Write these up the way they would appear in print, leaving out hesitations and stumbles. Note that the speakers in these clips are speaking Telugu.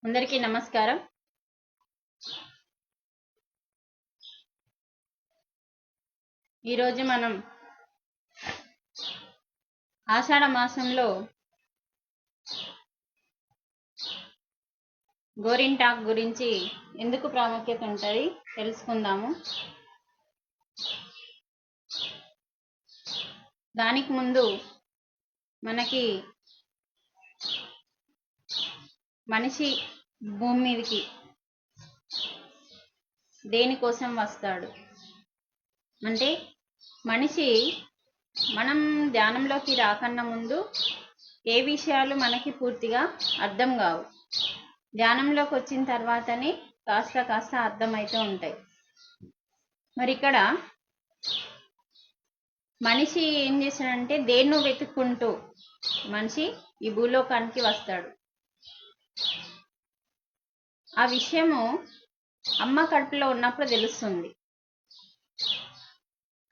అందరికీ నమస్కారం. ఈరోజు మనం ఆషాఢ మాసంలో గోరింటాకు గురించి ఎందుకు ప్రాముఖ్యత ఉంటుంది తెలుసుకుందాము. దానికి ముందు మనకి మనిషి భూమి మీదకి దేనికోసం వస్తాడు అంటే మనిషి మనం ధ్యానంలోకి రాకన్నా ముందు ఏ విషయాలు మనకి పూర్తిగా అర్థం కావు. ధ్యానంలోకి వచ్చిన తర్వాతనే కాస్త అర్థమవుతూ ఉంటాయి. మరి ఇక్కడ మనిషి ఏం చేశాడంటే దేన్నో వెతుక్కుంటూ మనిషి ఈ భూలోకానికి వస్తాడు. ఆ విషయము అమ్మ కడుపులో ఉన్నప్పుడు తెలుస్తుంది.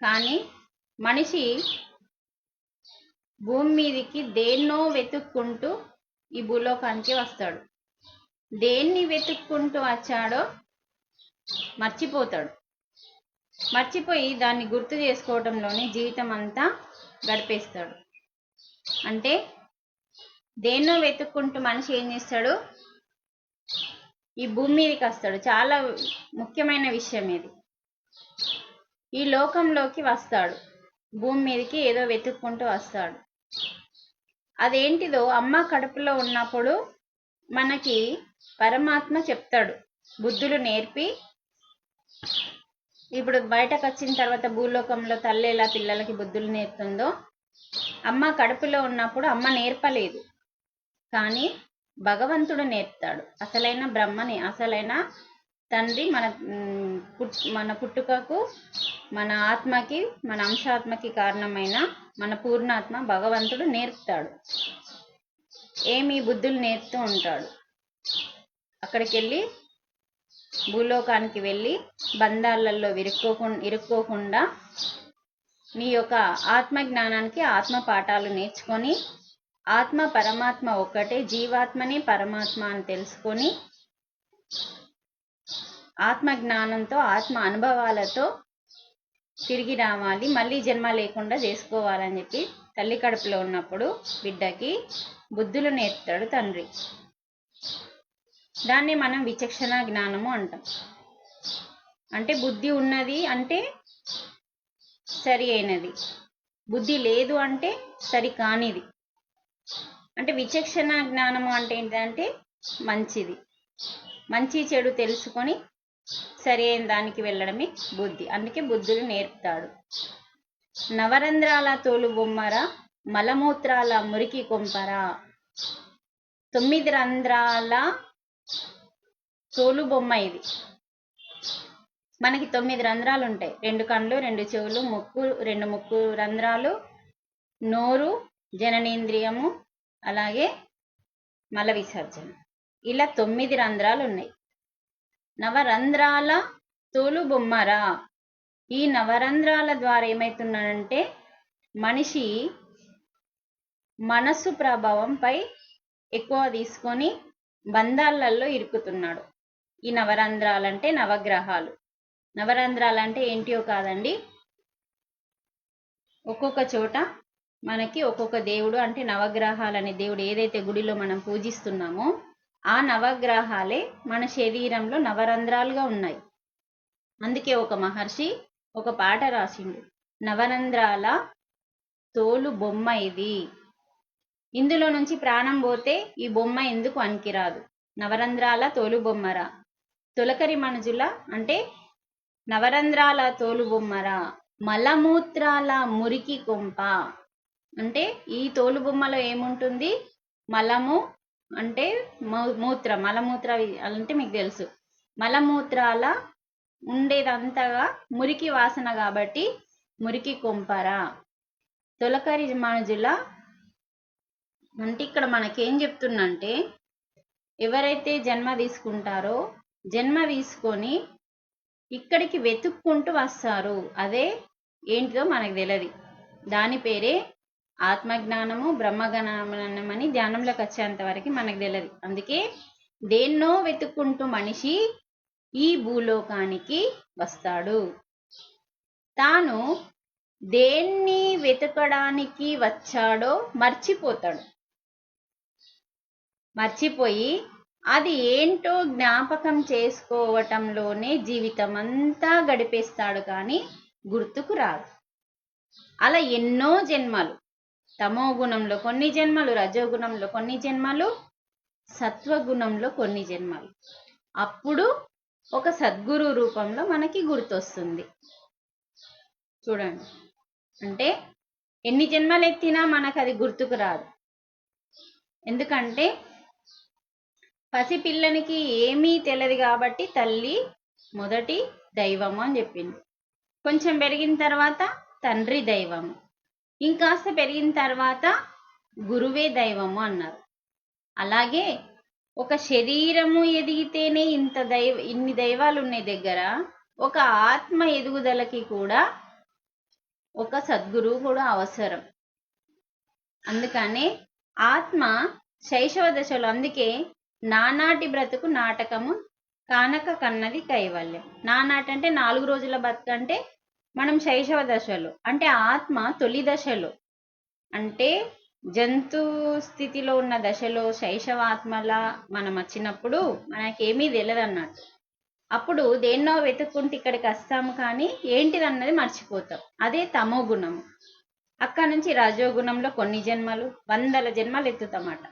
కానీ మనిషి భూమి మీదకి దేన్నో వెతుక్కుంటూ ఈ భూలోకానికి వస్తాడు. దేన్ని వెతుక్కుంటూ వచ్చాడో మర్చిపోతాడు. మర్చిపోయి దాన్ని గుర్తు చేసుకోవడంలోనే జీవితం అంతా గడిపేస్తాడు. అంటే దేన్నో వెతుక్కుంటూ మనిషి ఏం చేస్తాడు, ఈ భూమి మీదకి వస్తాడు. చాలా ముఖ్యమైన విషయం ఇది. ఈ లోకంలోకి వస్తాడు, భూమి మీదకి ఏదో వెతుక్కుంటూ వస్తాడు. అదేంటిదో అమ్మ కడుపులో ఉన్నప్పుడు మనకి పరమాత్మ చెప్తాడు, బుద్ధులు నేర్పి. ఇప్పుడు బయటకు వచ్చిన తర్వాత భూలోకంలో తల్లి ఎలా పిల్లలకి బుద్ధులు నేర్పుతుందో, అమ్మ కడుపులో ఉన్నప్పుడు అమ్మ నేర్పలేదు, కానీ భగవంతుడు నేర్పుతాడు. అసలైన బ్రహ్మని, అసలైన తండ్రి మన పుట్టుకకు, మన ఆత్మకి, మన అంశాత్మకి కారణమైన మన పూర్ణాత్మ భగవంతుడు నేర్పుతాడు. ఏమి బుద్ధులు నేర్పుతూ ఉంటాడు. అక్కడికి వెళ్ళి భూలోకానికి వెళ్ళి బంధాలలో ఇరుక్కోకుండా నీ యొక్క ఆత్మ జ్ఞానానికి ఆత్మ పాఠాలు నేర్చుకొని, ఆత్మ పరమాత్మ ఒక్కటే, జీవాత్మని పరమాత్మ అని తెలుసుకొని, ఆత్మ జ్ఞానంతో ఆత్మ అనుభవాలతో తిరిగి రావాలి, మళ్ళీ జన్మ లేకుండా చేసుకోవాలని చెప్పి తల్లి కడుపులో ఉన్నప్పుడు బిడ్డకి బుద్ధులు నేర్పుతాడు తండ్రి. దాన్ని మనం విచక్షణ జ్ఞానము అంటాం. అంటే బుద్ధి ఉన్నది అంటే సరి అయినది, బుద్ధి లేదు అంటే సరి కానిది. అంటే విచక్షణ జ్ఞానము అంటే ఏంటంటే మంచిది, మంచి చెడు తెలుసుకొని సరి అయిన దానికి వెళ్ళడమే బుద్ధి. అందుకే బుద్ధులు నేర్పుతాడు. నవరంధ్రాల తోలు బొమ్మరా, మలమూత్రాల మురికి కొంపరా. 9 రంధ్రాల తోలు బొమ్మ ఇది. మనకి 9 రంధ్రాలు ఉంటాయి. 2 కళ్ళు, 2 చెవులు, 2 ముక్కు రంధ్రాలు, నోరు, జననేంద్రియము, అలాగే మల విసర్జన. ఇలా 9 రంధ్రాలు ఉన్నాయి. నవరంధ్రాల తోలు బొమ్మరా. ఈ నవరంధ్రాల ద్వారా ఏమవుతున్నాడంటే మనిషి మనస్సు ప్రభావంపై ఎక్కువ తీసుకొని బంధాలలో ఇరుకుతున్నాడు. ఈ నవరంధ్రాలంటే నవగ్రహాలు. నవరంధ్రాలంటే ఏంటియో కాదండి, ఒక్కొక్క చోట మనకి ఒక్కొక్క దేవుడు, అంటే నవగ్రహాలని దేవుడు ఏదైతే గుడిలో మనం పూజిస్తున్నామో ఆ నవగ్రహాలే మన శరీరంలో నవరంధ్రాలుగా ఉన్నాయి. అందుకే ఒక మహర్షి ఒక పాట రాసిండు, నవరంధ్రాల తోలు బొమ్మ ఇది. ఇందులో నుంచి ప్రాణం పోతే ఈ బొమ్మ ఎందుకు అనికిరాదు. నవరంధ్రాల తోలు బొమ్మరా, తొలకరి మనుజుల అంటే నవరంధ్రాల తోలు బొమ్మరా, మలమూత్రాల మురికి కొంప. అంటే ఈ తోలు బొమ్మలో ఏముంటుంది, మలము అంటే మలమూత్ర అంటే మీకు తెలుసు, మలమూత్రాల ఉండేదంతగా మురికి వాసన కాబట్టి మురికి కొంపరా. తొలకరి మనుజుల అంటే ఇక్కడ మనకేం చెప్తుందంటే ఎవరైతే జన్మ తీసుకుంటారో జన్మ తీసుకొని ఇక్కడికి వెతుక్కుంటూ వస్తారు. అదే ఏంటిదో మనకు తెలియదు. దాని పేరే ఆత్మజ్ఞానము, బ్రహ్మజ్ఞానం అని ధ్యానంలోకి వచ్చేంత వరకు మనకు తెలియదు. అందుకే దేన్నో వెతుక్కుంటూ మనిషి ఈ భూలోకానికి వస్తాడు. తాను దేన్ని వెతకడానికి వచ్చాడో మర్చిపోతాడు. మర్చిపోయి అది ఏంటో జ్ఞాపకం చేసుకోవటంలోనే జీవితం అంతా గడిపేస్తాడు, కానీ గుర్తుకు రాదు. అలా ఎన్నో జన్మలు, తమో గుణంలో కొన్ని జన్మలు, రజోగుణంలో కొన్ని జన్మలు, సత్వగుణంలో కొన్ని జన్మలు. అప్పుడు ఒక సద్గురు రూపంలో మనకి గుర్తొస్తుంది. చూడండి, అంటే ఎన్ని జన్మలు ఎత్తినా మనకు అది గుర్తుకు రాదు. ఎందుకంటే పసిపిల్లనికి ఏమీ తెలియదు కాబట్టి తల్లి మొదటి దైవము అని చెప్పింది. కొంచెం పెరిగిన తర్వాత తండ్రి దైవము, ఇంకాస్త పెరిగిన తర్వాత గురువే దైవము అన్నారు. అలాగే ఒక శరీరము ఎదిగితేనే ఇన్ని దైవాలు ఉన్నాయి దగ్గర, ఒక ఆత్మ ఎదుగుదలకి కూడా ఒక సద్గురువు కూడా అవసరం. అందుకనే ఆత్మ శైశవ దశలో, అందుకే నానాటి బ్రతుకు నాటకము కానక కన్నది కైవల్యం. నానాటి అంటే 4 రోజుల బతుకంటే మనం శైశవ దశలో, అంటే ఆత్మ తొలి దశలో, అంటే జంతు స్థితిలో ఉన్న దశలో శైశవాత్మలా మనం వచ్చినప్పుడు మనకేమీ తెలియదు అన్నట్టు. అప్పుడు దేన్నో వెతుక్కుంటే ఇక్కడికి వస్తాము, కానీ ఏంటిదన్నది మర్చిపోతాం. అదే తమో గుణము. అక్కడ నుంచి రజోగుణంలో కొన్ని జన్మలు, 100 జన్మలు ఎత్తుతామట.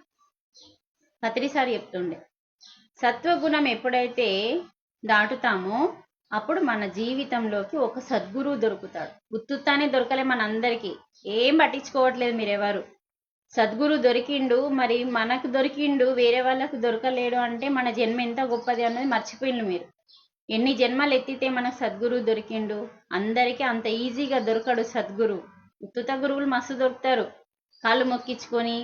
పత్రిసారి చెప్తుండే, సత్వగుణం ఎప్పుడైతే దాటుతామో అప్పుడు మన జీవితంలోకి ఒక సద్గురువు దొరుకుతాడు. ఉత్తుత్తానే దొరకలే మనందరికీ, ఏం పట్టించుకోవట్లేదు మీరెవరు. సద్గురు దొరికిండు, మరి మనకు దొరికిండు, వేరే వాళ్ళకు దొరకలేడు అంటే మన జన్మ ఎంత గొప్పది అన్నది మర్చిపోయిండు మీరు. ఎన్ని జన్మలు ఎత్తితే మనకు సద్గురు దొరికిండు. అందరికీ అంత ఈజీగా దొరకడు సద్గురు. ఉత్తుత గురువులు మస్తు దొరుకుతారు, కాళ్ళు మొక్కించుకొని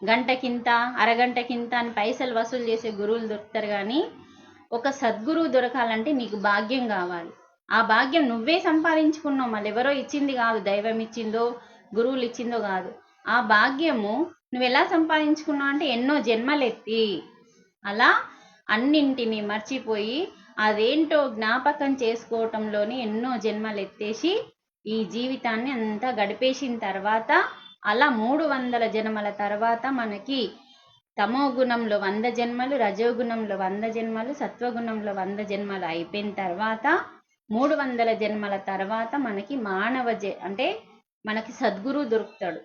గంటకింత అరగంటకింత అని పైసలు వసూలు చేసే గురువులు దొరుకుతారు. కానీ ఒక సద్గురువు దొరకాలంటే నీకు భాగ్యం కావాలి. ఆ భాగ్యం నువ్వే సంపాదించుకున్నావు, మళ్ళీ ఎవరో ఇచ్చింది కాదు, దైవం ఇచ్చిందో గురువులు ఇచ్చిందో కాదు. ఆ భాగ్యము నువ్వు ఎలా సంపాదించుకున్నావు అంటే ఎన్నో జన్మలెత్తి, అలా అన్నింటినీ మర్చిపోయి అదేంటో జ్ఞాపకం చేసుకోవటంలోనే ఎన్నో జన్మలు ఎత్తేసి ఈ జీవితాన్ని అంతా గడిపేసిన తర్వాత, అలా 300 జన్మల తర్వాత మనకి తమో గుణంలో 100 జన్మలు, రజోగుణంలో 100 జన్మలు, సత్వగుణంలో 100 జన్మలు అయిపోయిన తర్వాత 300 జన్మల తర్వాత మనకి అంటే మనకి సద్గురువు దొరుకుతాడు.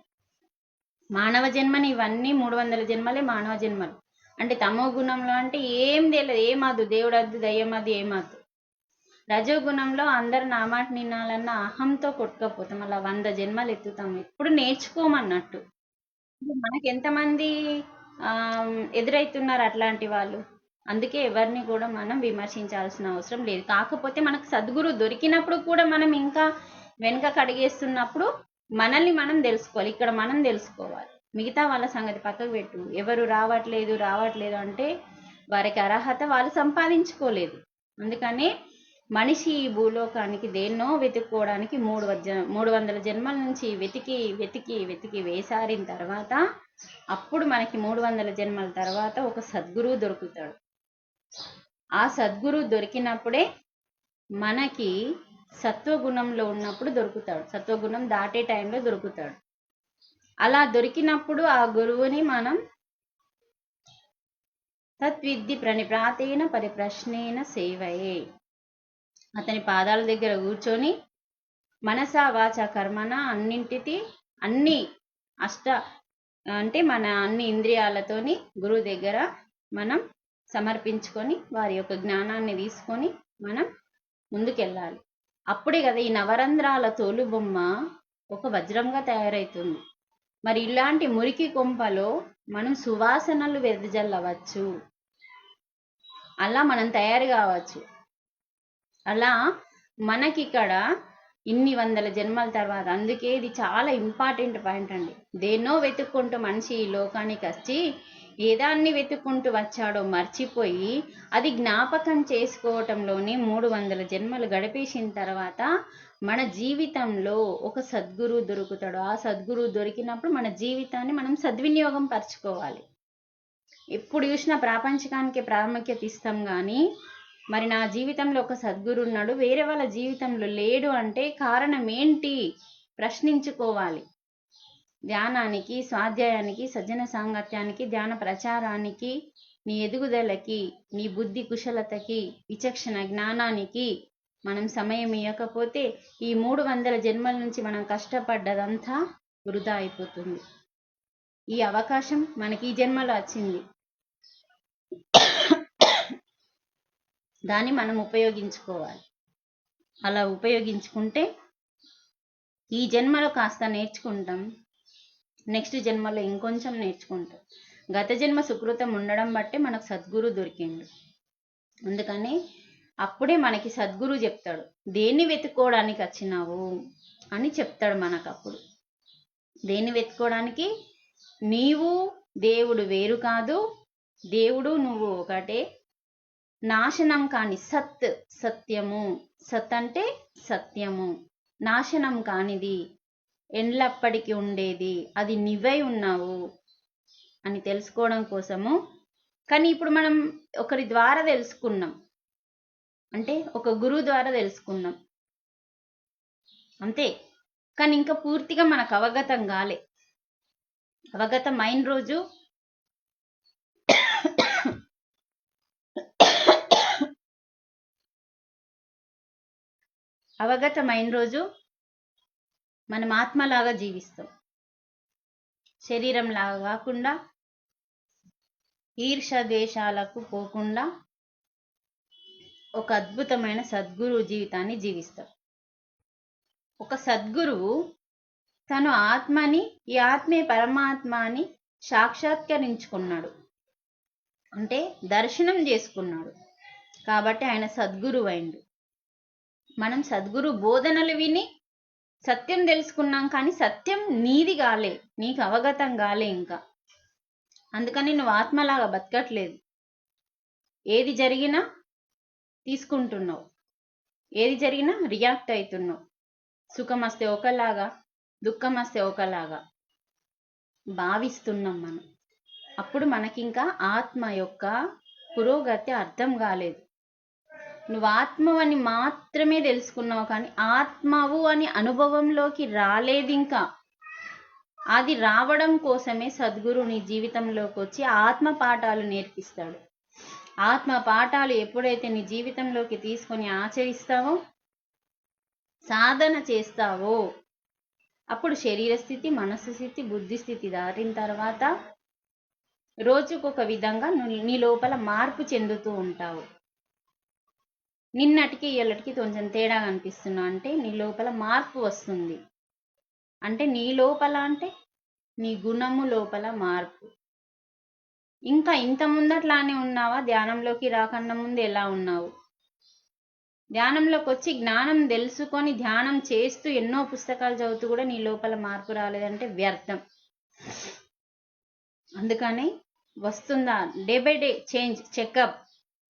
మానవ జన్మని ఇవన్నీ 300 జన్మలే మానవ జన్మలు. అంటే తమో గుణంలో అంటే ఏం తెలియదు, ఏమద్దు, దేవుడద్దు, దయ్యమద్దు, ఏమద్దు. రజోగుణంలో అందరు నా మాట నినాలన్న అహంతో కొట్టుకపోతాం. అలా 100 జన్మలు ఎత్తుతాం, ఎప్పుడు నేర్చుకోమన్నట్టు. మనకి ఎంతమంది ఎదురైతున్నారు అట్లాంటి వాళ్ళు. అందుకే ఎవరిని కూడా మనం విమర్శించాల్సిన అవసరం లేదు. కాకపోతే మనకు సద్గురు దొరికినప్పుడు కూడా మనం ఇంకా వెనుక కడిగేస్తున్నప్పుడు మనల్ని మనం తెలుసుకోవాలి. ఇక్కడ మనం తెలుసుకోవాలి, మిగతా వాళ్ళ సంగతి పక్కకు పెట్టు. ఎవరు రావట్లేదు అంటే వారికి అర్హత వాళ్ళు సంపాదించుకోలేదు. అందుకనే మనిషి ఈ భూలోకానికి దేన్నో వెతుక్కోవడానికి 300 జన్మల నుంచి వెతికి వేసారిన తర్వాత అప్పుడు మనకి 300 జన్మల తర్వాత ఒక సద్గురువు దొరుకుతాడు. ఆ సద్గురువు దొరికినప్పుడే మనకి సత్వగుణంలో ఉన్నప్పుడు దొరుకుతాడు, సత్వగుణం దాటే టైంలో దొరుకుతాడు. అలా దొరికినప్పుడు ఆ గురువుని మనం తద్విద్ది ప్రణిప్రాతేన పరిప్రశ్నేన సేవయే, అతని పాదాల దగ్గర కూర్చొని మనసా వాచ కర్మన అన్ని అంటే మన అన్ని ఇంద్రియాలతోని గురువు దగ్గర మనం సమర్పించుకొని వారి యొక్క జ్ఞానాన్ని తీసుకొని మనం ముందుకెళ్ళాలి. అప్పుడే కదా ఈ నవరంధ్రాల తోలుబొమ్మ ఒక వజ్రంగా తయారవుతుంది. మరి ఇలాంటి మురికి కొంపలో మనం సువాసనలు వెదజల్లవచ్చు, అలా మనం తయారు కావచ్చు. అలా మనకి ఇక్కడ ఇన్ని 100 జన్మల తర్వాత, అందుకే ఇది చాలా ఇంపార్టెంట్ పాయింట్ అండి. దేన్నో వెతుక్కుంటూ మనిషి ఈ లోకానికి వచ్చి ఏ దాన్ని వెతుక్కుంటూ వచ్చాడో మర్చిపోయి అది జ్ఞాపకం చేసుకోవటంలోనే 300 జన్మలు గడిపేసిన తర్వాత మన జీవితంలో ఒక సద్గురువు దొరుకుతాడు. ఆ సద్గురువు దొరికినప్పుడు మన జీవితాన్ని మనం సద్వినియోగం పరచుకోవాలి. ఎప్పుడు చూసినా ప్రాపంచికానికి ప్రాముఖ్యత ఇస్తాం కానీ మరి నా జీవితంలో ఒక సద్గురు ఉన్నాడు, వేరే వాళ్ళ జీవితంలో లేడు అంటే కారణం ఏంటి ప్రశ్నించుకోవాలి. ధ్యానానికి, స్వాధ్యాయానికి, సజ్జన సాంగత్యానికి, ధ్యాన ప్రచారానికి, నీ ఎదుగుదలకి, నీ బుద్ధి కుశలతకి, విచక్షణ జ్ఞానానికి మనం సమయం ఇవ్వకపోతే ఈ 300 జన్మల నుంచి మనం కష్టపడ్డదంతా వృధా అయిపోతుంది. ఈ అవకాశం మనకి ఈ జన్మలో వచ్చింది, దాన్ని మనం ఉపయోగించుకోవాలి. అలా ఉపయోగించుకుంటే ఈ జన్మలో కాస్త నేర్చుకుంటాం, నెక్స్ట్ జన్మలో ఇంకొంచెం నేర్చుకుంటాం. గత జన్మ సుకృతం ఉండడం బట్టే మనకు సద్గురు దొరికిండు. అందుకని అప్పుడే మనకి సద్గురు చెప్తాడు, దేన్ని వెతుక్కోవడానికి వచ్చినావు అని చెప్తాడు మనకు. అప్పుడు దేన్ని వెతుక్కోవడానికి? నీవు దేవుడు వేరు కాదు, దేవుడు నువ్వు ఒకటే. నాశనం కాని సత్, సత్యము. సత్ అంటే సత్యము, నాశనం కానిది, ఎల్లప్పటికీ ఉండేది, అది నీవై ఉన్నావు అని తెలుసుకోవడం కోసము. కానీ ఇప్పుడు మనం ఒకరి ద్వారా తెలుసుకున్నాం, అంటే ఒక గురువు ద్వారా తెలుసుకున్నాం అంతే. కానీ ఇంకా పూర్తిగా మనకు అవగతం కాలే. అవగతమైన రోజు మనం ఆత్మలాగా జీవిస్తాం. శరీరంలాగా కాకుండా, ఈర్ష ద్వేషాలకు పోకుండా ఒక అద్భుతమైన సద్గురు జీవితాన్ని జీవిస్తాం. ఒక సద్గురువు తను ఆత్మని, ఈ ఆత్మే పరమాత్మ అని సాక్షాత్కరించుకున్నాడు, అంటే దర్శనం చేసుకున్నాడు. కాబట్టి ఆయన సద్గురువు అయిండు. మనం సద్గురు బోధనలు విని సత్యం తెలుసుకున్నాం, కానీ సత్యం నీది కాలే, నీకు అవగతం కాలే ఇంకా. అందుకని నువ్వు ఆత్మలాగా బతకట్లేదు. ఏది జరిగినా తీసుకుంటున్నావు, ఏది జరిగినా రియాక్ట్ అవుతున్నావు. సుఖం వస్తే ఒకలాగా, దుఃఖం వస్తే ఒకలాగా భావిస్తున్నాం మనం. అప్పుడు మనకింకా ఆత్మ యొక్క పురోగతి అర్థం కాలేదు. నువ్వు ఆత్మవని మాత్రమే తెలుసుకున్నావు, కానీ ఆత్మవు అని అనుభవంలోకి రాలేదు ఇంకా. అది రావడం కోసమే సద్గురు నీ జీవితంలోకి వచ్చి ఆత్మ పాఠాలు నేర్పిస్తాడు. ఆత్మ పాఠాలు ఎప్పుడైతే నీ జీవితంలోకి తీసుకొని ఆచరిస్తావో, సాధన చేస్తావో, అప్పుడు శరీర స్థితి, మనస్సు స్థితి, బుద్ధి స్థితి దాటిన తర్వాత రోజుకొక విధంగా నీ లోపల మార్పు చెందుతూ ఉంటావు. నిన్నటికి ఇళ్ళటికి కొంచెం తేడా కనిపిస్తున్నా అంటే నీ లోపల మార్పు వస్తుంది. అంటే నీ లోపల అంటే నీ గుణము లోపల మార్పు. ఇంకా ఇంత ముందట్లానే ఉన్నావా? ధ్యానంలోకి రాకన్నా ముందు ఎలా ఉన్నావు? ధ్యానంలోకి వచ్చి జ్ఞానం తెలుసుకొని ధ్యానం చేస్తూ ఎన్నో పుస్తకాలు చదువుతూ కూడా నీ లోపల మార్పు రాలేదంటే వ్యర్థం. అందుకని వస్తుందా, day by day change, checkup.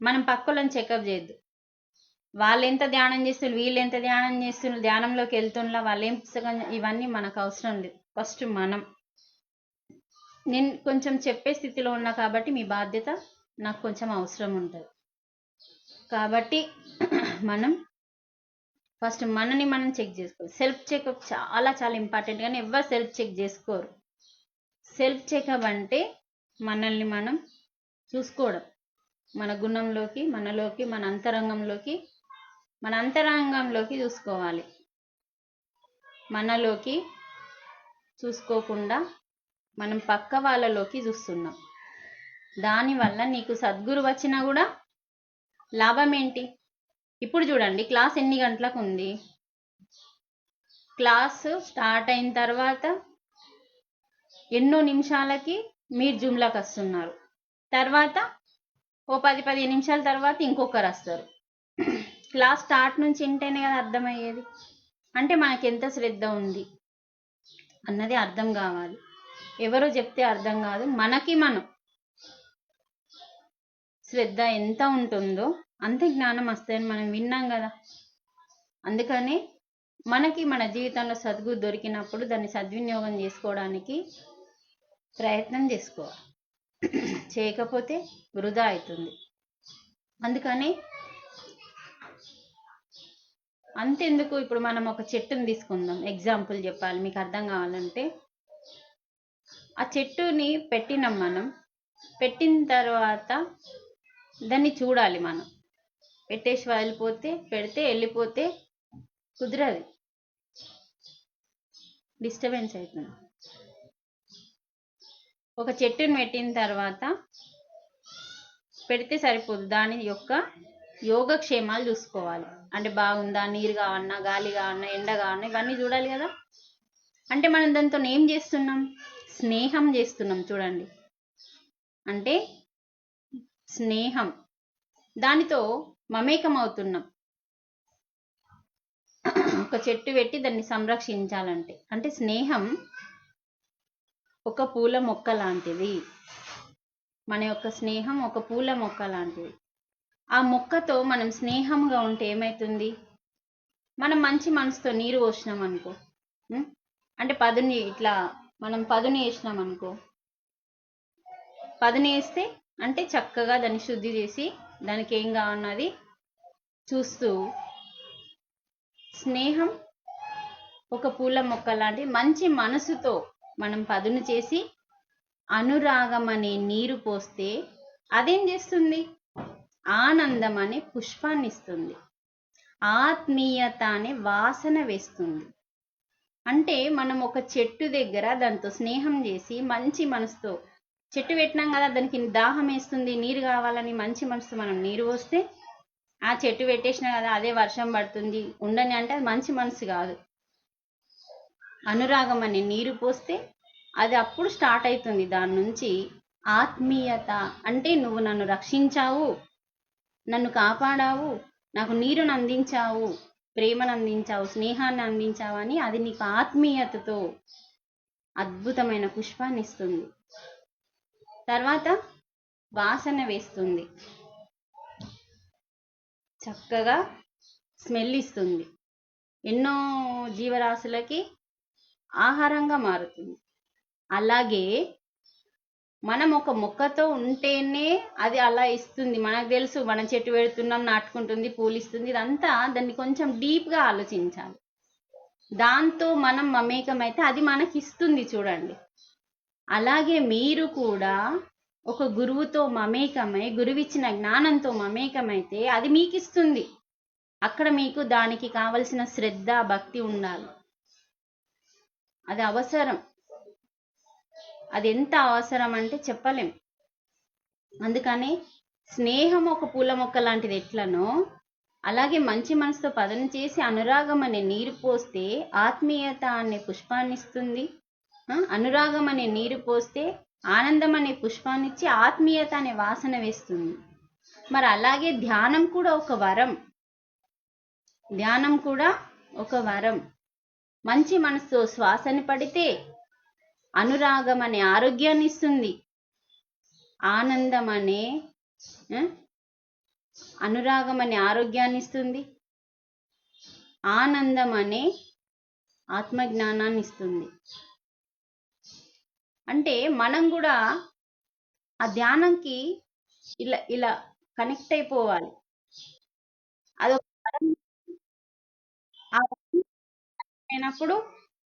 మనం పక్కలను చెకప్ చేయొద్దు. వాళ్ళు ఎంత ధ్యానం చేస్తున్నారు, వీళ్ళు ఎంత ధ్యానం చేస్తున్నారు, ధ్యానంలోకి వెళ్తున్నా, వాళ్ళు ఏం పుస్తకం, ఇవన్నీ మనకు అవసరం లేదు. ఫస్ట్ నేను కొంచెం చెప్పే స్థితిలో ఉన్నా కాబట్టి మీ బాధ్యత నాకు కొంచెం అవసరం ఉంటుంది. కాబట్టి మనం ఫస్ట్ మనని మనం చెక్ చేసుకోవాలి. సెల్ఫ్ చెకప్ చాలా చాలా ఇంపార్టెంట్, కానీ ఎవరు సెల్ఫ్ చెక్ చేసుకోరు. సెల్ఫ్ చెకప్ అంటే మనల్ని మనం చూసుకోవడం, మన గుణంలోకి, మనలోకి, మన అంతరంగంలోకి చూసుకోవాలి. మనలోకి చూసుకోకుండా మనం పక్క వాళ్ళలోకి చూస్తున్నాం. దానివల్ల నీకు సద్గురు వచ్చినా కూడా లాభం ఏంటి? ఇప్పుడు చూడండి, క్లాస్ ఎన్ని గంటలకు ఉంది? క్లాస్ స్టార్ట్ అయిన తర్వాత ఎన్నో నిమిషాలకి మీరు జూమ్లోకి వస్తున్నారు. తర్వాత ఓ 10-15 నిమిషాల తర్వాత ఇంకొకరు వస్తారు. క్లాస్ స్టార్ట్ నుంచి వింటేనే కదా అర్థమయ్యేది. అంటే మనకి ఎంత శ్రద్ధ ఉంది అన్నది అర్థం కావాలి. ఎవరో చెప్తే అర్థం కాదు, మనకి మనం శ్రద్ధ ఎంత ఉంటుందో అంతే జ్ఞానం వస్తాయని మనం విన్నాం కదా. అందుకని మనకి మన జీవితంలో సద్గురు దొరికినప్పుడు దాన్ని సద్వినియోగం చేసుకోవడానికి ప్రయత్నం చేసుకోవాలి. చేయకపోతే వృధా అవుతుంది. అందుకని అంతెందుకు, ఇప్పుడు మనం ఒక చెట్టుని తీసుకుందాం, ఎగ్జాంపుల్ చెప్పాలి మీకు అర్థం కావాలంటే. ఆ చెట్టుని పెట్టినాం మనం, పెట్టిన తర్వాత దాన్ని చూడాలి మనం. పెట్టేసి వెళ్ళిపోతే, పెడితే వెళ్ళిపోతే కుదరదు, డిస్టర్బెన్స్ అవుతుంది. ఒక చెట్టుని పెట్టిన తర్వాత పెడితే సరిపోదు, దాని యొక్క యోగక్షేమాలు చూసుకోవాలి. అంటే బాగుందా, నీరు కావన్నా, గాలి కావన్నా, ఎండ కావన్నా, ఇవన్నీ చూడాలి కదా. అంటే మనం దాంతో ఏం చేస్తున్నాం, స్నేహం చేస్తున్నాం చూడండి. అంటే స్నేహం, దానితో మమేకం అవుతున్నాం. ఒక చెట్టు పెట్టి దాన్ని సంరక్షించాలంటే, అంటే స్నేహం ఒక పూల మొక్క లాంటిది. మన యొక్క స్నేహం ఒక పూల మొక్క లాంటిది. ఆ మొక్కతో మనం స్నేహంగా ఉంటే ఏమవుతుంది, మనం మంచి మనసుతో నీరు పోసినాం అనుకో, అంటే పదుని ఇట్లా మనం పదుని వేసినాం అనుకో, పదుని వేస్తే అంటే చక్కగా దాన్ని శుద్ధి చేసి దానికి ఏం కావన్నది చూస్తూ, స్నేహం ఒక పూల మొక్క లాంటి మంచి మనసుతో మనం పదును చేసి అనురాగం అనే నీరు పోస్తే అదేం చేస్తుంది, ఆనందం అనే పుష్పాన్ని ఇస్తుంది, ఆత్మీయత అనే వాసన వేస్తుంది. అంటే మనం ఒక చెట్టు దగ్గర దాంతో స్నేహం చేసి మంచి మనసుతో చెట్టు పెట్టినాం కదా, దానికి దాహం వేస్తుంది, నీరు కావాలని మంచి మనసుతో మనం నీరు పోస్తే, ఆ చెట్టు పెట్టేసినా కదా అదే వర్షం పడుతుంది ఉండని అంటే అది మంచి మనసు కాదు. అనురాగం అనే నీరు పోస్తే అది అప్పుడు స్టార్ట్ అవుతుంది. దాని నుంచి ఆత్మీయత, అంటే నువ్వు నన్ను రక్షించావు, నన్ను కాపాడావు, నాకు నీరును అందించావు, ప్రేమను అందించావు, స్నేహాన్ని అందించావు అని అది నీకు ఆత్మీయతతో అద్భుతమైన పుష్పాన్ని ఇస్తుంది. తర్వాత వాసన వేస్తుంది, చక్కగా స్మెల్ ఇస్తుంది, ఎన్నో జీవరాశులకి ఆహారంగా మారుతుంది. అలాగే మనం ఒక మొక్కతో ఉంటేనే అది అలా ఇస్తుంది. మనకు తెలుసు, మనం చెట్టు పెడుతున్నాం, నాటుకుంటుంది, పూలు ఇస్తుంది, ఇదంతా దాన్ని కొంచెం డీప్గా ఆలోచించాలి. దాంతో మనం మమేకమైతే అది మనకి ఇస్తుంది చూడండి. అలాగే మీరు కూడా ఒక గురువుతో మమేకమై, గురువిచ్చిన జ్ఞానంతో మమేకమైతే అది మీకు ఇస్తుంది. అక్కడ మీకు దానికి కావలసిన శ్రద్ధ, భక్తి ఉండాలి. అది అవసరం. అది ఎంత అవసరం అంటే చెప్పలేం. అందుకని స్నేహం ఒక పూల మొక్క లాంటిది ఎట్లనో, అలాగే మంచి మనసుతో పదన చేసి అనురాగం అనే నీరు పోస్తే ఆత్మీయత అనే పుష్పాన్ని ఇస్తుంది. అనురాగం అనే నీరు పోస్తే ఆనందం అనే పుష్పాన్ని ఇచ్చి ఆత్మీయత అనే వాసన వేస్తుంది. మరి అలాగే ధ్యానం కూడా ఒక వరం. ధ్యానం కూడా ఒక వరం. మంచి మనసుతో శ్వాసని పడితే అనురాగం అనే ఆరోగ్యాన్ని ఇస్తుంది, ఆనందం అనే అనురాగం అనే ఆరోగ్యాన్ని ఇస్తుంది, ఆనందం అనే ఆత్మజ్ఞానాన్ని ఇస్తుంది. అంటే మనం కూడా ఆ ధ్యానంకి ఇలా ఇలా కనెక్ట్ అయిపోవాలి. అదొక అయినప్పుడు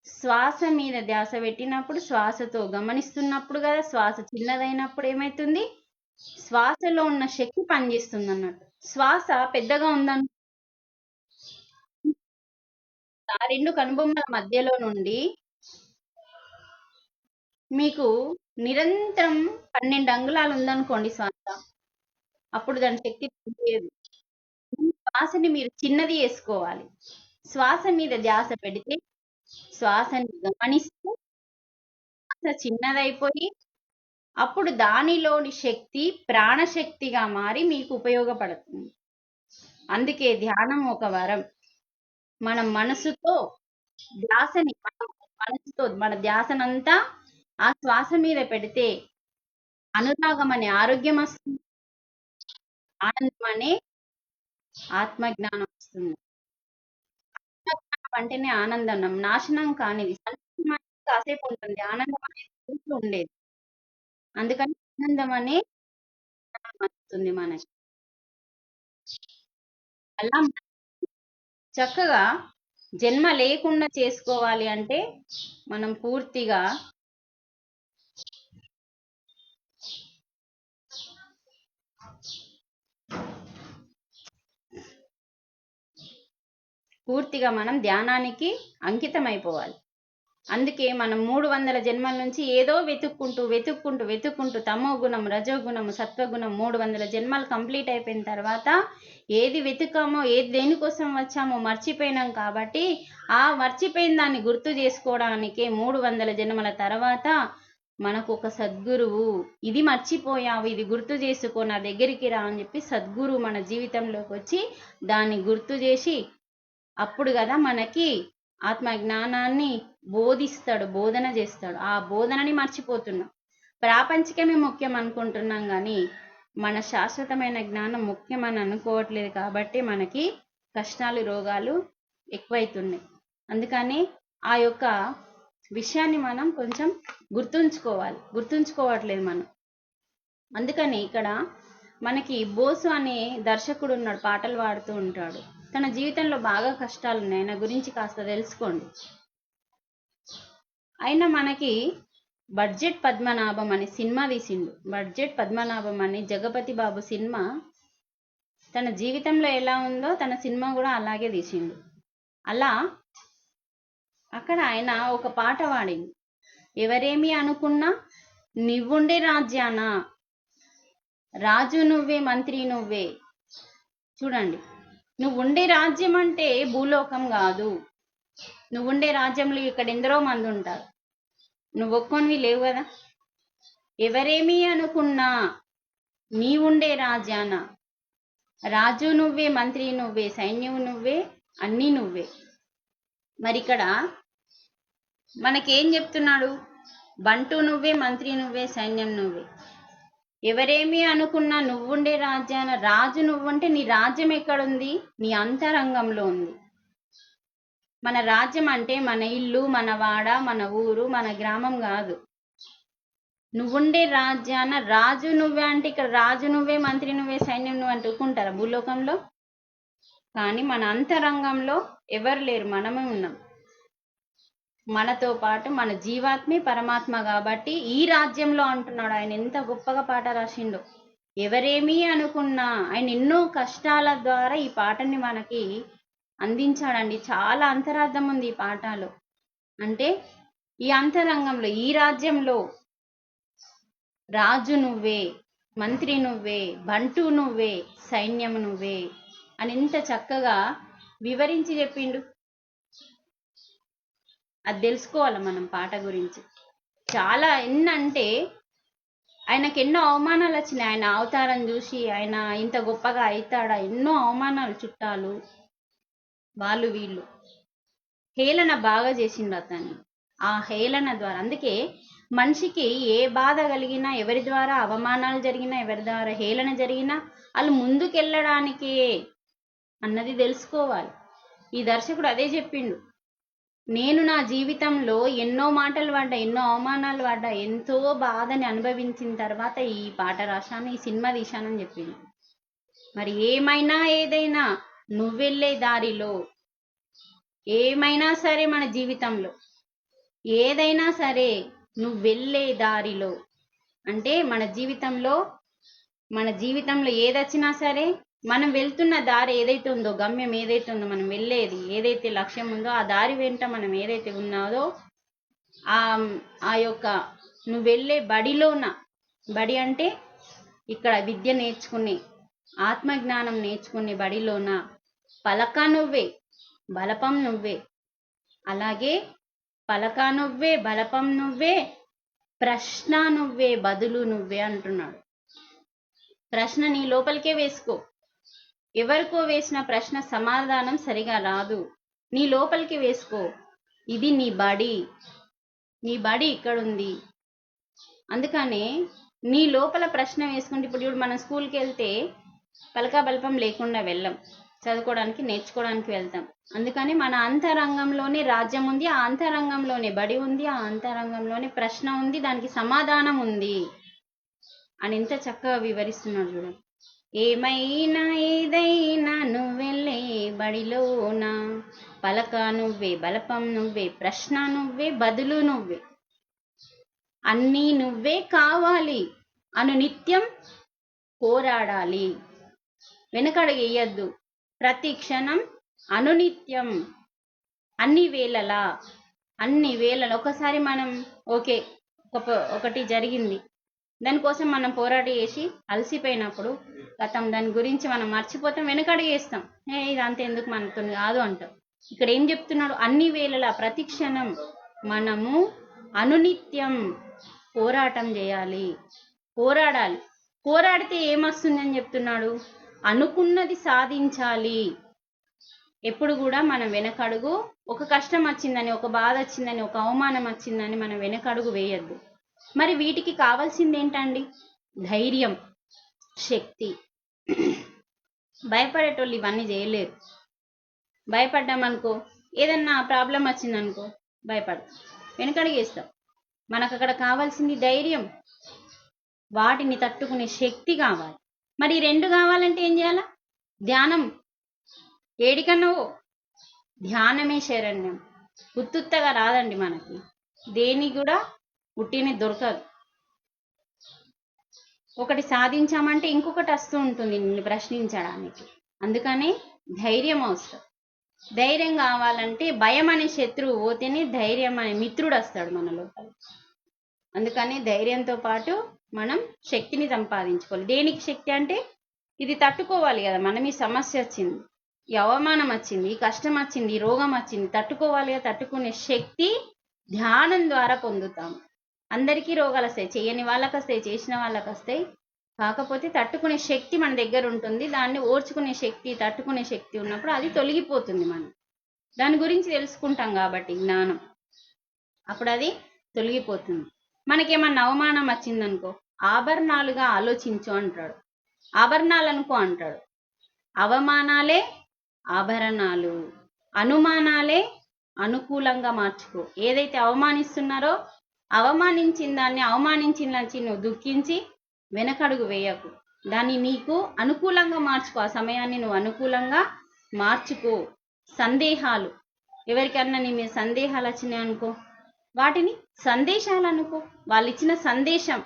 శ్వాస మీద ధ్యాస పెట్టినప్పుడు, శ్వాసతో గమనిస్తున్నప్పుడు కదా, శ్వాస చిన్నదైనప్పుడు ఏమవుతుంది, శ్వాసలో ఉన్న శక్తి పనిచేస్తుంది అన్నట్టు. శ్వాస పెద్దగా ఉందను, ఆ రెండు కనుబొమ్మల మధ్యలో నుండి మీకు నిరంతరం 12 అంగుళాలు ఉందనుకోండి శ్వాస, అప్పుడు దాని శక్తి లేదు. శ్వాసని మీరు చిన్నది చేసుకోవాలి. శ్వాస మీద ధ్యాస పెడితే శ్వాసని గమనిస్తూ శ్వాస చిన్నదైపోయి అప్పుడు దానిలోని శక్తి ప్రాణశక్తిగా మారి మీకు ఉపయోగపడుతుంది. అందుకే ధ్యానం ఒక వరం. మన మనసుతో ధ్యాసని, మనసుతో మన ధ్యాసనంతా ఆ శ్వాస మీద పెడితే అనురాగం అనే ఆరోగ్యం వస్తుంది, ఆనందం అనే ఆత్మజ్ఞానం వస్తుంది. ఆత్మజ్ఞానం అంటేనే ఆనందం, నాశనం కానిది. సంతోషం అనేది కాసేపు ఉంటుంది, ఆనందం అనేది ఎప్పుడూ ఉండేది. అందుకని ఆనందం అనే జ్ఞానం వస్తుంది మనకి. అలా చక్కగా జన్మ లేకుండా చేసుకోవాలి అంటే మనం పూర్తిగా మనం ధ్యానానికి అంకితం అయిపోవాలి. అందుకే మనం 300 జన్మల నుంచి ఏదో వెతుక్కుంటూ తమో గుణం, రజోగుణం, సత్వగుణం 300 జన్మలు కంప్లీట్ అయిపోయిన తర్వాత ఏది వెతుకామో, ఏది దేనికోసం వచ్చామో మర్చిపోయినాం. కాబట్టి ఆ మర్చిపోయిన దాన్ని గుర్తు చేసుకోవడానికే 300 జన్మల తర్వాత మనకు ఒక సద్గురువు, ఇది మర్చిపోయావు, ఇది గుర్తు చేసుకో, నా దగ్గరికి రా అని చెప్పి సద్గురువు మన జీవితంలోకి వచ్చి దాన్ని గుర్తు చేసి అప్పుడు కదా మనకి ఆత్మ జ్ఞానాన్ని బోధిస్తాడు, బోధన చేస్తాడు. ఆ బోధనని మర్చిపోతున్నాం. ప్రాపంచికమే ముఖ్యం అనుకుంటున్నాం కానీ మన శాశ్వతమైన జ్ఞానం ముఖ్యమని అనుకోవట్లేదు. కాబట్టి మనకి కష్టాలు, రోగాలు ఎక్కువైతున్నాయి. అందుకని ఆ యొక్క విషయాన్ని మనం కొంచెం గుర్తుంచుకోవట్లేదు మనం. అందుకని ఇక్కడ మనకి బోసు అనే దర్శకుడు ఉన్నాడు, పాటలు పాడుతూ ఉంటాడు. తన జీవితంలో బాగా కష్టాలు ఉన్నాయి, ఆయన గురించి కాస్త తెలుసుకోండి. అయినా మనకి బడ్జెట్ పద్మనాభం అనే సినిమా తీసిండు. బడ్జెట్ పద్మనాభం అనే జగపతి బాబు సినిమా తన జీవితంలో ఎలా ఉందో తన సినిమా కూడా అలాగే తీసిండు. అలా అక్కడ ఆయన ఒక పాట పాడింది, ఎవరేమి అనుకున్నా నువ్వుండే రాజ్యాన రాజు నువ్వే, మంత్రి నువ్వే. చూడండి, నువ్వు ఉండే రాజ్యం అంటే భూలోకం కాదు. నువ్వు ఉండే రాజ్యంలో ఇక్కడ ఎందరో మంది ఉంటారు, నువ్వు ఒక్కొనివి లేవు కదా. ఎవరేమీ అనుకున్నా నీవుండే రాజ్యాన రాజు నువ్వే, మంత్రి నువ్వే, సైన్యం నువ్వే, అన్నీ నువ్వే. మరి ఇక్కడ మనకేం చెప్తున్నాడు? బంటు నువ్వే, మంత్రి నువ్వే, సైన్యం నువ్వే. ఎవరేమీ అనుకున్నా నువ్వుండే రాజ్యాన రాజు నువ్వంటే నీ రాజ్యం ఎక్కడుంది? నీ అంతరంగంలో ఉంది. మన రాజ్యం అంటే మన ఇల్లు, మన వాడ, మన ఊరు, మన గ్రామం కాదు. నువ్వుండే రాజ్యాన రాజు నువ్వే అంటే ఇక్కడ రాజు నువ్వే, మంత్రి నువ్వే, సైన్యం నువ్వు అంటుకుంటారా భూలోకంలో? కానీ మన అంతరంగంలో ఎవరు లేరు, మనమే ఉన్నాం. మనతో పాటు మన జీవాత్మే పరమాత్మ. కాబట్టి ఈ రాజ్యంలో అంటున్నాడు. ఆయన ఎంత గొప్పగా పాట రాసిండో. ఎవరేమీ అనుకున్నా ఆయన ఎన్నో కష్టాల ద్వారా ఈ పాటని మనకి అందించాడండి. చాలా అంతరార్థం ఉంది ఈ పాటలో. అంటే ఈ అంతరంగంలో, ఈ రాజ్యంలో రాజు నువ్వే, మంత్రి నువ్వే, బంటు నువ్వే, సైన్యం నువ్వే అని ఎంత చక్కగా వివరించి చెప్పిండు. అది తెలుసుకోవాలి మనం పాట గురించి. చాలా ఎన్నంటే ఆయనకు ఎన్నో అవమానాలు వచ్చినాయి. ఆయన అవతారం చూసి ఆయన ఇంత గొప్పగా అవుతాడా, ఎన్నో అవమానాలు, చుట్టాలు, వాళ్ళు వీళ్ళు హేళన బాగా చేసిండు అతన్ని. ఆ హేళన ద్వారా, అందుకే మనిషికి ఏ బాధ కలిగినా, ఎవరి ద్వారా అవమానాలు జరిగినా, ఎవరి ద్వారా హేళన జరిగినా వాళ్ళు ముందుకెళ్ళడానికే అన్నది తెలుసుకోవాలి. ఈ దర్శకుడు అదే చెప్పిండు. నేను నా జీవితంలో ఎన్నో మాటలు పడ్డా, ఎన్నో అవమానాలు పడ్డా, ఎంతో బాధని అనుభవించిన తర్వాత ఈ పాట రాశాను, ఈ సినిమా తీశానని చెప్పిండు. మరి ఏమైనా ఏదైనా నువ్వెళ్ళే దారిలో, ఏమైనా సరే మన జీవితంలో ఏదైనా సరే నువ్వు వెళ్ళే దారిలో అంటే మన జీవితంలో ఏదొచ్చినా సరే మనం వెళ్తున్న దారి ఏదైతే ఉందో, గమ్యం ఏదైతే ఉందో, మనం వెళ్ళేది ఏదైతే లక్ష్యం ఉందో ఆ దారి వెంట మనం ఏదైతే ఉన్నాదో ఆ యొక్క నువ్వు వెళ్ళే బడిలోన, బడి అంటే ఇక్కడ విద్య నేర్చుకునే, ఆత్మజ్ఞానం నేర్చుకునే బడిలోన పలక నువ్వే, బలపం నువ్వే. అలాగే పలక నువ్వే, బలపం నువ్వే, ప్రశ్న నువ్వే, బదులు నువ్వే అంటున్నాడు. ప్రశ్న నీ లోపలికే వేసుకో. ఎవరికో వేసిన ప్రశ్న సమాధానం సరిగా రాదు, నీ లోపలికి వేసుకో. ఇది నీ బడి ఇక్కడుంది. అందుకనే నీ లోపల ప్రశ్న వేసుకుంటే, ఇప్పుడు మనం స్కూల్కి వెళ్తే పలకా బల్పం లేకుండా వెళ్ళం, చదువుకోవడానికి నేర్చుకోవడానికి వెళ్తాం. అందుకని మన అంతరంగంలోనే రాజ్యం ఉంది, ఆ అంతరంగంలోనే బడి ఉంది, ఆ అంతరంగంలోనే ప్రశ్న ఉంది, దానికి సమాధానం ఉంది అని ఎంత చక్కగా వివరిస్తున్నాడు చూడండి. ఏమైనా ఏదైనా నువ్వెళ్ళే బడిలోనా, పలక నువ్వే, బలపం నువ్వే, ప్రశ్న నువ్వే, బదులు నువ్వే, అన్నీ నువ్వే కావాలి, అనునిత్యం పోరాడాలి, వెనకడుగేయద్దు, ప్రతి క్షణం, అనునిత్యం, అన్ని వేళలా. ఒకసారి మనం ఓకే ఒకటి జరిగింది, దానికోసం మనం పోరాట చేసి అలసిపోయినప్పుడు గతం దాని గురించి మనం మర్చిపోతాం, వెనకడుగేస్తాం, ఇదంతా ఎందుకు మనతో కాదు అంటాం. ఇక్కడ ఏం చెప్తున్నాడు, అన్ని వేళలా, ప్రతి క్షణం మనము అనునిత్యం పోరాటం చేయాలి, పోరాడాలి. పోరాడితే ఏమొస్తుందని చెప్తున్నాడు, అనుకున్నది సాధించాలి. ఎప్పుడు కూడా మనం వెనకడుగు, ఒక కష్టం వచ్చిందని, ఒక బాధ వచ్చిందని, ఒక అవమానం వచ్చిందని మనం వెనకడుగు వేయద్దు. మరి వీటికి కావాల్సింది ఏంటండి, ధైర్యం, శక్తి. భయపడేటోళ్ళు ఇవన్నీ చేయలేరు. భయపడ్డామనుకో, ఏదన్నా ప్రాబ్లం వచ్చిందనుకో భయపడతాం, వెనకడుగేస్తాం. మనకు అక్కడ కావాల్సింది ధైర్యం, వాటిని తట్టుకునే శక్తి కావాలి. మరి రెండు కావాలంటే ఏం చేయాలా, ధ్యానం. ఏడికన్నావో ధ్యానమే శరణ్యం. ఉత్తుత్తగా రాదండి మనకి, దేని కూడా ఉట్టిని దొరకదు. ఒకటి సాధించామంటే ఇంకొకటి వస్తూ ఉంటుంది నిన్ను ప్రశ్నించడానికి. అందుకనే ధైర్యం అవసరం. ధైర్యం కావాలంటే భయం అనే శత్రువు పోతేనే ధైర్యం అనే మిత్రుడు వస్తాడు మన లోపల. అందుకని ధైర్యంతో పాటు మనం శక్తిని సంపాదించుకోవాలి. దేనికి శక్తి అంటే, ఇది తట్టుకోవాలి కదా, మనం ఈ సమస్య వచ్చింది, ఈ అవమానం వచ్చింది, ఈ కష్టం వచ్చింది, ఈ రోగం వచ్చింది, తట్టుకోవాలి కదా. తట్టుకునే శక్తి ధ్యానం ద్వారా పొందుతాం. అందరికీ రోగాలు వస్తాయి, చేయని వాళ్ళకి వస్తాయి, చేసిన వాళ్ళకి వస్తాయి. కాకపోతే తట్టుకునే శక్తి మన దగ్గర ఉంటుంది. దాన్ని ఓర్చుకునే శక్తి, తట్టుకునే శక్తి ఉన్నప్పుడు అది తొలగిపోతుంది. మనం దాని గురించి తెలుసుకుంటాం కాబట్టి జ్ఞానం, అప్పుడు అది తొలగిపోతుంది. మనకేమన్నా అవమానం వచ్చిందనుకో, ఆభరణాలుగా ఆలోచించు అంటాడు. ఆభరణాలు అనుకో అంటాడు. అవమానాలే ఆభరణాలు, అనుమానాలే అనుకూలంగా మార్చుకో. ఏదైతే అవమానిస్తున్నారో, అవమానించిన దాన్ని, అవమానించిన నువ్వు దుఃఖించి వెనకడుగు వేయకు. దాన్ని నీకు అనుకూలంగా మార్చుకో. ఆ సమయాన్ని నువ్వు అనుకూలంగా మార్చుకో. సందేహాలు, ఎవరికన్నా నీ మీద సందేహాలు వచ్చినాయి అనుకో, వాటిని సందేశాలు అనుకో. వాళ్ళు ఇచ్చిన సందేశం,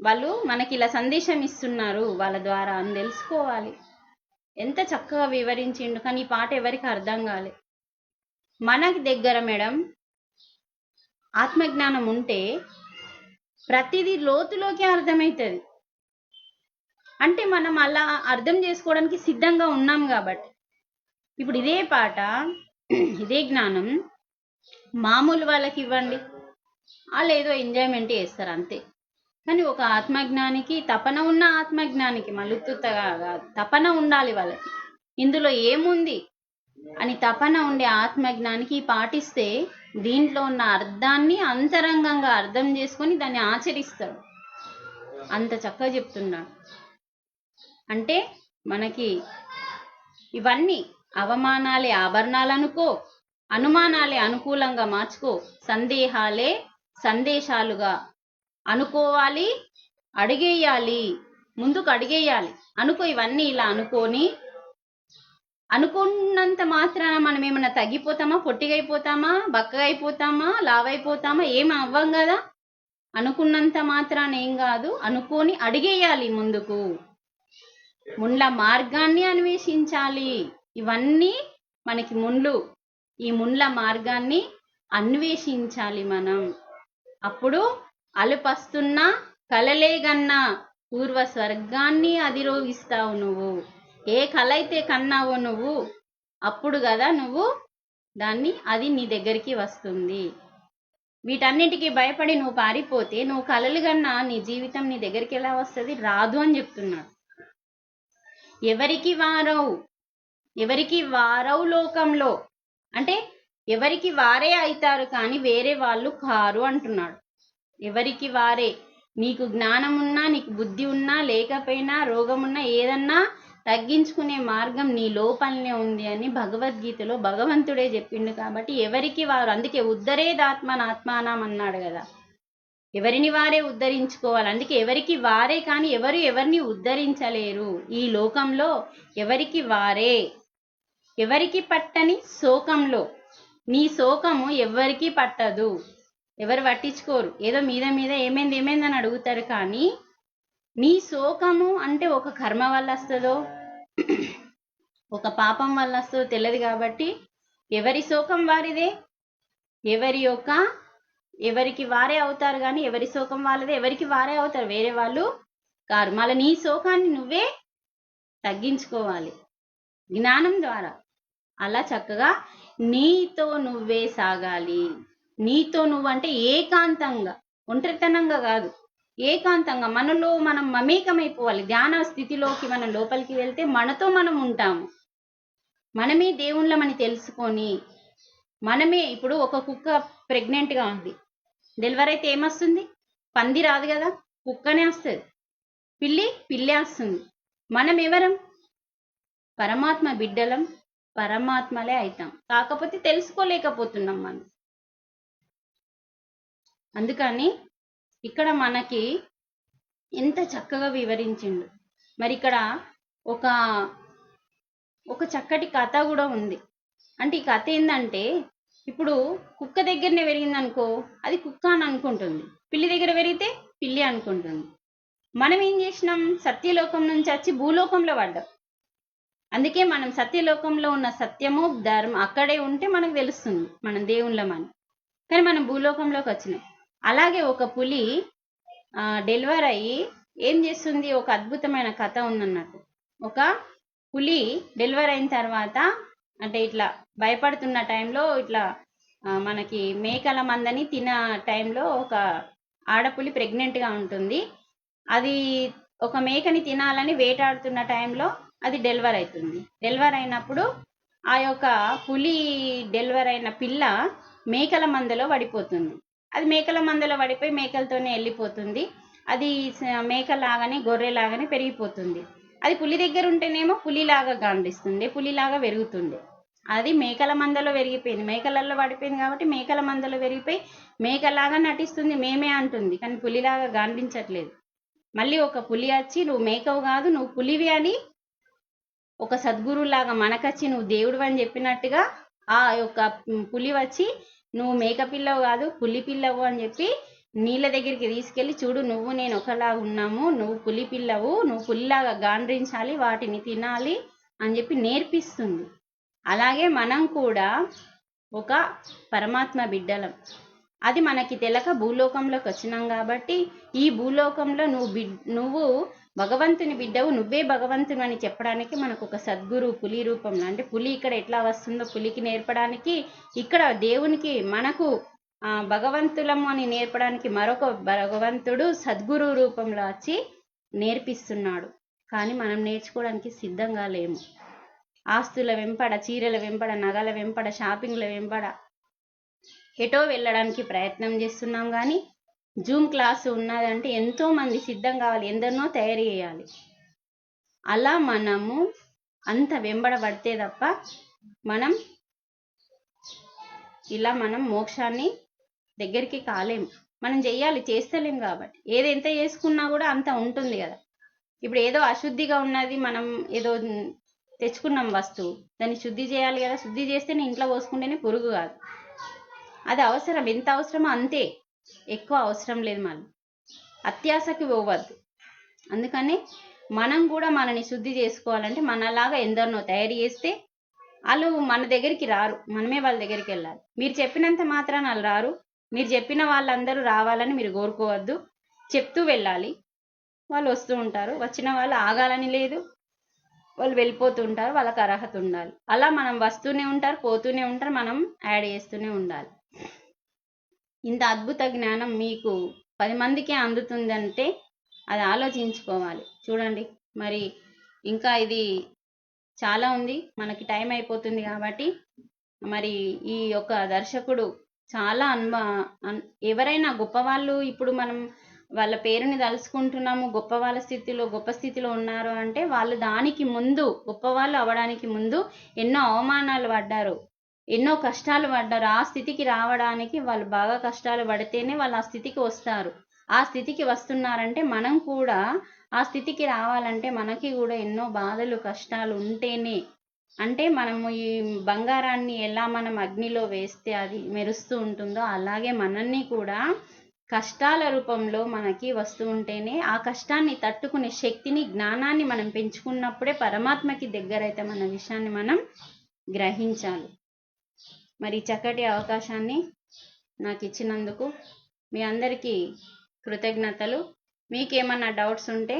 వాళ్ళు మనకి ఇలా సందేశం ఇస్తున్నారు, వాళ్ళ ద్వారా అని తెలుసుకోవాలి. ఎంత చక్కగా వివరించిండు. కానీ ఈ పాట ఎవరికి అర్థం కాలే. మనకి దగ్గర మేడం ఆత్మజ్ఞానం ఉంటే ప్రతిదీ లోతులోకి అర్థమవుతుంది. అంటే మనం అలా అర్థం చేసుకోవడానికి సిద్ధంగా ఉన్నాం కాబట్టి. ఇప్పుడు ఇదే పాట, ఇదే జ్ఞానం మామూలు వాళ్ళకి ఇవ్వండి, వాళ్ళు ఏదో ఎంజాయ్మెంట్ చేస్తారు అంతే. కానీ ఒక ఆత్మజ్ఞానికి, తపన ఉన్న ఆత్మజ్ఞానికి, మలుతుత్తగా కాదు, తపన ఉండాలి వాళ్ళకి, ఇందులో ఏముంది అని తపన ఉండే ఆత్మజ్ఞానికి పాటిస్తే దీంట్లో ఉన్న అర్థాన్ని అంతరంగంగా అర్థం చేసుకొని దాన్ని ఆచరిస్తాడు. అంత చక్కగా చెప్తున్నాడు. అంటే మనకి ఇవన్నీ అవమానాలే ఆభరణాలు అనుకో, అనుమానాలే అనుకూలంగా మార్చుకో, సందేహాలే సందేశాలుగా అనుకోవాలి, అడిగేయాలి, ముందుకు అడిగేయాలి. అనుకో, ఇవన్నీ ఇలా అనుకొని, అనుకున్నంత మాత్రాన మనం ఏమన్నా తగ్గిపోతామా, పొట్టిగైపోతామా, బక్కగైపోతామా, లావైపోతామా? ఏం అవ్వం కదా. అనుకున్నంత మాత్రాన ఏం కాదు, అనుకొని అడిగేయాలి ముందుకు. ముండ్ల మార్గాన్ని అన్వేషించాలి. ఇవన్నీ మనకి ముండ్లు. ఈ ముండ్ల మార్గాన్ని అన్వేషించాలి మనం. అప్పుడు అలుపస్తున్నా కలలేగన్నా పూర్వ స్వర్గాన్ని అధిరోహిస్తావు నువ్వు. ఏ కల అయితే కన్నావో నువ్వు, అప్పుడు కదా నువ్వు అది నీ దగ్గరికి వస్తుంది. వీటన్నిటికీ భయపడి నువ్వు పారిపోతే, నువ్వు కలలు కన్నా నీ జీవితం నీ దగ్గరికి ఎలా వస్తుంది? రాదు అని చెప్తున్నాడు. ఎవరికి వారవు లోకంలో అంటే ఎవరికి వారే అవుతారు, కానీ వేరే వాళ్ళు కారు అంటున్నాడు. ఎవరికి వారే, నీకు జ్ఞానం ఉన్నా, నీకు బుద్ధి ఉన్నా, లేకపోయినా, రోగం ఉన్నా, ఏదన్నా తగ్గించుకునే మార్గం నీ లోపలనే ఉంది అని భగవద్గీతలో భగవంతుడే చెప్పిండు. కాబట్టి ఎవరికి వారు, అందుకే ఉద్ధరేదాత్మనాత్మానం అన్నాడు కదా, ఎవరిని వారే ఉద్ధరించుకోవాలి. అందుకే ఎవరికి వారే, కానీ ఎవరు ఎవరిని ఉద్ధరించలేరు ఈ లోకంలో. ఎవరికి వారే, ఎవరికి పట్టని శోకంలో. నీ శోకము ఎవరికి పట్టదు, ఎవరు పట్టించుకోరు. ఏదో మీద మీద ఏమైంది ఏమైందని అడుగుతారు, కానీ నీ శోకము అంటే ఒక కర్మ వల్ల వస్తుందో ఒక పాపం వల్ల వస్తుందో తెలియదు. కాబట్టి ఎవరి శోకం వారిదే, ఎవరికి వారే అవుతారు. కానీ ఎవరి శోకం వాళ్ళదే, ఎవరికి వారే అవుతారు, వేరే వాళ్ళు కారు. మళ్ళీ నీ శోకాన్ని నువ్వే తగ్గించుకోవాలి జ్ఞానం ద్వారా. అలా చక్కగా నీతో నువ్వే సాగాలి. నీతో నువ్వు అంటే ఏకాంతంగా, ఒంటరితనంగా కాదు, ఏకాంతంగా మనలో మనం మమేకమైపోవాలి. ధ్యాన స్థితిలోకి మనం లోపలికి వెళ్తే మనతో మనం ఉంటాము. మనమే దేవుళ్ళమని తెలుసుకొని, మనమే ఇప్పుడు ఒక కుక్క ప్రెగ్నెంట్గా ఉంది, డెలివరీ అయితే ఏమొస్తుంది? పంది రాదు కదా, కుక్కనే వస్తుంది. పిల్లే వస్తుంది. మనం ఎవరం? పరమాత్మ బిడ్డలం, పరమాత్మలే అవుతాం. కాకపోతే తెలుసుకోలేకపోతున్నాం మనం. అందుకని ఇక్కడ మనకి ఎంత చక్కగా వివరించిండు. మరి ఇక్కడ ఒక చక్కటి కథ కూడా ఉంది. అంటే ఈ కథ ఏంటంటే, ఇప్పుడు కుక్క దగ్గరనే పెరిగిందనుకో, అది కుక్క అని అనుకుంటుంది. పిల్లి దగ్గర పెరిగితే పిల్లి అనుకుంటుంది. మనం ఏం చేసినాం? సత్యలోకం నుంచి వచ్చి భూలోకంలో పడ్డాం. అందుకే మనం సత్యలోకంలో ఉన్న సత్యము ధర్మం అక్కడే ఉంటే మనకు తెలుస్తుంది మనం దేవుళ్ళమని. కానీ మనం భూలోకంలోకి వచ్చినాం. అలాగే ఒక పులి డెలివరీ అయ్యి ఏం చేస్తుంది? ఒక అద్భుతమైన కథ ఉందన్నట్టు. ఒక పులి డెలివరీ అయిన తర్వాత, అంటే ఇట్లా భయపడుతున్న టైంలో, ఇట్లా మనకి మేకల మందని తిన టైంలో ఒక ఆడపులి ప్రెగ్నెంట్గా ఉంటుంది. అది ఒక మేకని తినాలని వేటాడుతున్న టైంలో అది డెలివరీ అవుతుంది. డెలివరీ అయినప్పుడు ఆ యొక్క పులి డెలివరీ అయిన పిల్ల మేకల మందలో పడిపోతుంది. అది మేకల మందలో పడిపోయి మేకలతోనే వెళ్ళిపోతుంది. అది మేకలాగానే గొర్రెలాగానే పెరిగిపోతుంది. అది పులి దగ్గర ఉంటేనేమో పులిలాగా గాండిస్తుంది, పులిలాగా పెరుగుతుంది. అది మేకల మందలో పెరిగిపోయింది, మేకలలో పడిపోయింది కాబట్టి మేకల మందలో పెరిగిపోయి మేకలాగా నటిస్తుంది, మేమే అంటుంది, కానీ పులిలాగా గాండించట్లేదు. మళ్ళీ ఒక పులి వచ్చి నువ్వు మేకవు కాదు, నువ్వు పులివి అని ఒక సద్గురులాగా మనకచ్చి నువ్వు దేవుడు అని చెప్పినట్టుగా ఆ యొక్క పులి వచ్చి నువ్వు మేక పిల్లవు కాదు, పులి పిల్లవు అని చెప్పి నీళ్ళ దగ్గరికి తీసుకెళ్ళి, చూడు నువ్వు నేను ఒకలాగా ఉన్నాము, నువ్వు పులి పిల్లవు, నువ్వు పులిలాగా గాండ్రించాలి, వాటిని తినాలి అని చెప్పి నేర్పిస్తుంది. అలాగే మనం కూడా ఒక పరమాత్మ బిడ్డలం. అది మనకి తెలక భూలోకంలోకి వచ్చినాం. కాబట్టి ఈ భూలోకంలో నువ్వు భగవంతుని బిడ్డవు, నువ్వే భగవంతుని అని చెప్పడానికి మనకు ఒక సద్గురు పులి రూపంలో, అంటే పులి ఇక్కడ ఎట్లా వస్తుందో పులికి నేర్పడానికి, ఇక్కడ దేవునికి మనకు భగవంతులము అని నేర్పడానికి మరొక భగవంతుడు సద్గురు రూపంలో వచ్చి నేర్పిస్తున్నాడు. కానీ మనం నేర్చుకోవడానికి సిద్ధంగా లేము. ఆస్తుల వెంపడ, చీరల వెంపడ, నగల వెంపడ, షాపింగ్ల వెంపడ ఎటో వెళ్ళడానికి ప్రయత్నం చేస్తున్నాం. కానీ జూమ్ క్లాసు ఉన్నదంటే ఎంతో మంది సిద్ధం కావాలి, ఎందరినో తయారు చేయాలి. అలా మనము అంత వెంబడబడితే తప్ప మనం మోక్షాన్ని దగ్గరికి కాలేము. మనం చెయ్యాలి, చేస్తలేం. కాబట్టి ఏది ఎంత చేసుకున్నా కూడా అంత ఉంటుంది కదా. ఇప్పుడు ఏదో అశుద్ధిగా ఉన్నది, మనం ఏదో తెచ్చుకున్నాం వస్తువు, దాన్ని శుద్ధి చేయాలి కదా. శుద్ధి చేస్తేనే ఇంట్లో పోసుకుంటేనే పురుగు కాదు. అది అవసరం, ఎంత అవసరమో అంతే, ఎక్కువ అవసరం లేదు. మళ్ళీ అత్యాశకి పోవద్దు. అందుకని మనం కూడా మనని శుద్ధి చేసుకోవాలంటే మనలాగా ఎందరినో తయారు చేస్తే వాళ్ళు మన దగ్గరికి రారు, మనమే వాళ్ళ దగ్గరికి వెళ్ళాలి. మీరు చెప్పినంత మాత్రాన వాళ్ళు రారు. మీరు చెప్పిన వాళ్ళందరూ రావాలని మీరు కోరుకోవద్దు, చెప్తూ వెళ్ళాలి. వాళ్ళు వస్తూ ఉంటారు. వచ్చిన వాళ్ళు ఆగాలని లేదు, వాళ్ళు వెళ్ళిపోతూ ఉంటారు. వాళ్ళకి అర్హత ఉండాలి. అలా మనం వస్తూనే ఉంటారు, పోతూనే ఉంటారు, మనం యాడ్ చేస్తూనే ఉండాలి. ఇంత అద్భుత జ్ఞానం మీకు 10 మందికే అందుతుందంటే అది ఆలోచించుకోవాలి. చూడండి, మరి ఇంకా ఇది చాలా ఉంది, మనకి టైం అయిపోతుంది. కాబట్టి మరి ఈ యొక్క దర్శకుడు చాలా ఎవరైనా గొప్పవాళ్ళు, ఇప్పుడు మనం వాళ్ళ పేరుని తలుసుకుంటున్నాము, గొప్ప వాళ్ళ స్థితిలో గొప్ప స్థితిలో ఉన్నారు అంటే వాళ్ళు దానికి ముందు గొప్పవాళ్ళు అవ్వడానికి ముందు ఎన్నో అవమానాలు పడ్డారు, ఎన్నో కష్టాలు పడ్డారు. ఆ స్థితికి రావడానికి వాళ్ళు బాగా కష్టాలు పడితేనే వాళ్ళు ఆ స్థితికి వస్తారు. ఆ స్థితికి వస్తున్నారంటే మనం కూడా ఆ స్థితికి రావాలంటే మనకి కూడా ఎన్నో బాధలు కష్టాలు ఉంటేనే, అంటే మనము ఈ బంగారాన్ని ఎలా మనం అగ్నిలో వేస్తే అది మెరుస్తూ ఉంటుందో అలాగే మనల్ని కూడా కష్టాల రూపంలో మనకి వస్తూ ఉంటేనే ఆ కష్టాన్ని తట్టుకునే శక్తిని జ్ఞానాన్ని మనం పెంచుకున్నప్పుడే పరమాత్మకి దగ్గరైతే మన విషయాన్ని మనం గ్రహించాలి. మరి చక్కటి అవకాశాన్ని నాకు ఇచ్చినందుకు మీ అందరికీ కృతజ్ఞతలు. మీకేమన్నా డౌట్స్ ఉంటే